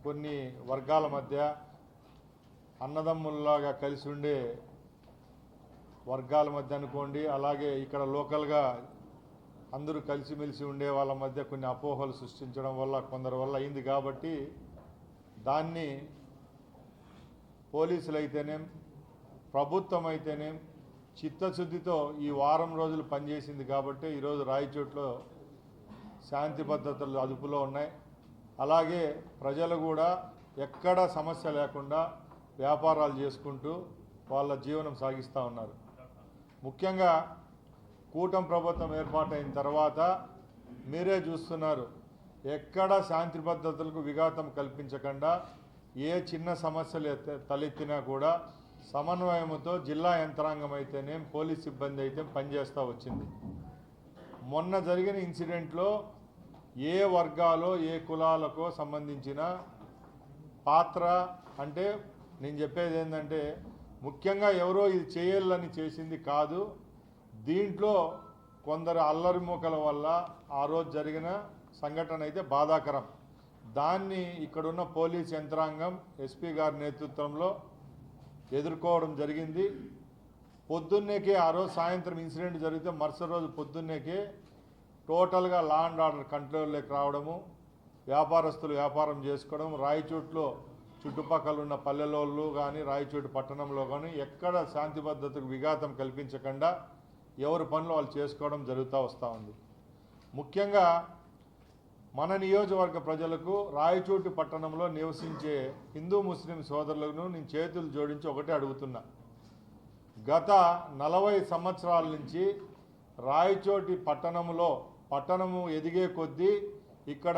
కొన్ని వర్గాల మధ్య అన్నదమ్ముల్లాగా కలిసి ఉండే వర్గాల మధ్య అనుకోండి, అలాగే ఇక్కడ లోకల్గా అందరూ కలిసిమెలిసి ఉండే వాళ్ళ మధ్య కొన్ని అపోహలు సృష్టించడం వల్ల కొందరి వల్ల అయింది. కాబట్టి దాన్ని పోలీసులు అయితేనేం ప్రభుత్వం అయితేనేం చిత్తశుద్ధితో ఈ వారం రోజులు పనిచేసింది. కాబట్టి ఈరోజు రాయచోట్లో శాంతి భద్రతలు అదుపులో ఉన్నాయి. అలాగే ప్రజలు కూడా ఎక్కడ సమస్య లేకుండా వ్యాపారాలు చేసుకుంటూ వాళ్ళ జీవనం సాగిస్తూ ఉన్నారు. ముఖ్యంగా కూటమి ప్రభుత్వం ఏర్పాటైన తర్వాత మీరే చూస్తున్నారు, ఎక్కడ శాంతి భద్రతలకు విఘాతం కల్పించకుండా ఏ చిన్న సమస్యలు తలెత్తినా కూడా సమన్వయంతో జిల్లా యంత్రాంగం అయితేనే పోలీస్ సిబ్బంది అయితే పనిచేస్తూ వచ్చింది. మొన్న జరిగిన ఇన్సిడెంట్లో ఏ వర్గాలో ఏ కులాలకో సంబంధించిన పాత్ర అంటే నేను చెప్పేది ఏంటంటే ముఖ్యంగా ఎవరో ఇది చేయాలని చేసింది కాదు. దీంట్లో కొందరు అల్లరి మూకల వల్ల ఆ రోజు జరిగిన సంఘటన అయితే బాధాకరం. దాన్ని ఇక్కడున్న పోలీస్ యంత్రాంగం ఎస్పీ గారి నేతృత్వంలో ఎదుర్కోవడం జరిగింది. పొద్దున్నేకే ఆ రోజు సాయంత్రం ఇన్సిడెంట్ జరిగితే మరుసటి రోజు పొద్దున్నేకే టోటల్గా లా అండ్ ఆర్డర్ కంట్రోల్లోకి రావడము, వ్యాపారస్తులు వ్యాపారం చేసుకోవడం, రాయచోట్లో చుట్టుపక్కల ఉన్న పల్లెలోళ్ళు కానీ రాయచోటు పట్టణంలో కానీ ఎక్కడ శాంతి భద్రతకు విఘాతం కల్పించకుండా ఎవరి పనులు వాళ్ళు చేసుకోవడం జరుగుతూ వస్తూ ఉంది. ముఖ్యంగా మన నియోజకవర్గ ప్రజలకు రాయచోటు పట్టణంలో నివసించే హిందూ ముస్లిం సోదరులను నేను చేతులు జోడించి ఒకటే అడుగుతున్నా. గత 40 సంవత్సరాల నుంచి రాయచోటి పట్టణము ఎదిగే కొద్దీ ఇక్కడ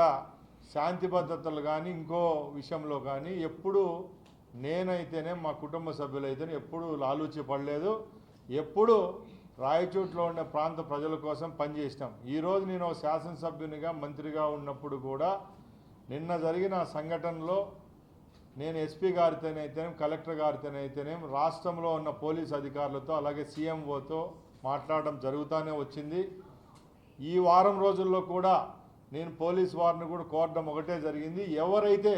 శాంతి భద్రతలు కానీ ఇంకో విషయంలో కానీ ఎప్పుడు నేనైతేనే మా కుటుంబ సభ్యులైతేనే ఎప్పుడు ఆలోచి పడలేదు. ఎప్పుడు రాయచోట్లో ఉండే ప్రాంత ప్రజల కోసం పనిచేసినాం. ఈరోజు నేను శాసనసభ్యునిగా మంత్రిగా ఉన్నప్పుడు కూడా నిన్న జరిగిన సంఘటనలో నేను ఎస్పీ గారితోనైతేనే కలెక్టర్ గారితోనైతేనే రాష్ట్రంలో ఉన్న పోలీస్ అధికారులతో అలాగే సీఎంఓతో మాట్లాడడం జరుగుతూనే వచ్చింది. ఈ వారం రోజుల్లో కూడా నేను పోలీస్ వారిని కూడా కోరడం ఒకటే జరిగింది. ఎవరైతే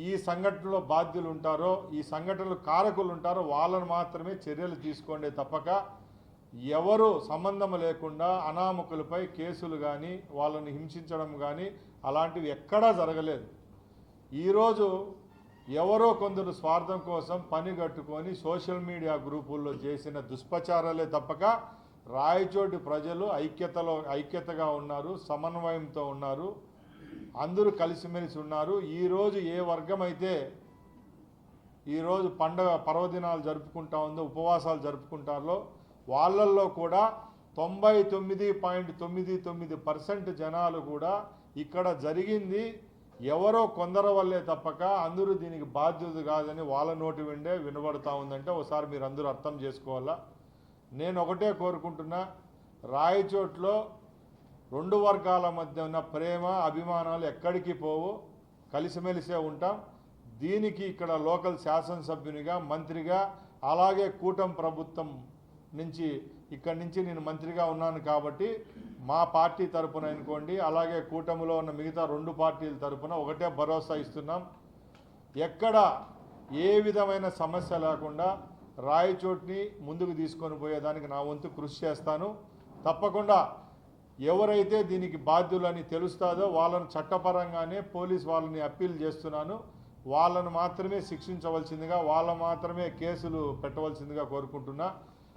ఈ సంఘటనలో బాధ్యులు ఉంటారో ఈ సంఘటనలు కారకులు ఉంటారో వాళ్ళను మాత్రమే చర్యలు తీసుకోండి తప్పక ఎవరు సంబంధం లేకుండా అనామకులపై కేసులు కానీ వాళ్ళని హింసించడం కానీ అలాంటివి ఎక్కడా జరగలేదు. ఈరోజు ఎవరో కొందరు స్వార్థం కోసం పని కట్టుకొని సోషల్ మీడియా గ్రూపుల్లో చేసిన దుష్ప్రచారాలే తప్పక రాయచోటి ప్రజలు ఐక్యతగా ఉన్నారు, సమన్వయంతో ఉన్నారు, అందరూ కలిసిమెలిసి ఉన్నారు. ఈరోజు ఏ వర్గం అయితే ఈరోజు పండగ పర్వదినాలు జరుపుకుంటా ఉందో ఉపవాసాలు జరుపుకుంటారో వాళ్ళల్లో కూడా 99.99% జనాలు కూడా ఇక్కడ జరిగింది ఎవరో కొందరు వల్లే తప్పక అందరూ దీనికి బాధ్యత కాదని వాళ్ళ నోటి వెండే వినబడతా ఉందంటే ఒకసారి మీరు అందరూ అర్థం చేసుకోవాలా. నేను ఒకటే కోరుకుంటున్నా, రాయచోట్లో 2 వర్గాల మధ్య ఉన్న ప్రేమ అభిమానాలు ఎక్కడికి పోవు, కలిసిమెలిసే ఉంటాం. దీనికి ఇక్కడ లోకల్ శాసనసభ్యునిగా మంత్రిగా అలాగే కూటమి ప్రభుత్వం నుంచి ఇక్కడి నుంచి నేను మంత్రిగా ఉన్నాను కాబట్టి మా పార్టీ తరపున అనుకోండి అలాగే కూటమిలో ఉన్న మిగతా 2 పార్టీల తరపున ఒకటే భరోసా ఇస్తున్నాం. ఎక్కడ ఏ విధమైన సమస్య లేకుండా రాయచోటిని ముందుకు తీసుకొని పోయేదానికి నా వంతు కృషి చేస్తాను. తప్పకుండా ఎవరైతే దీనికి బాధ్యులని తెలుస్తుందో వాళ్ళను చట్టపరంగానే పోలీస్ వాళ్ళని అప్పీల్ చేస్తున్నాను. వాళ్ళను మాత్రమే శిక్షించవలసిందిగా వాళ్ళ మాత్రమే కేసులు పెట్టవలసిందిగా కోరుకుంటున్నా.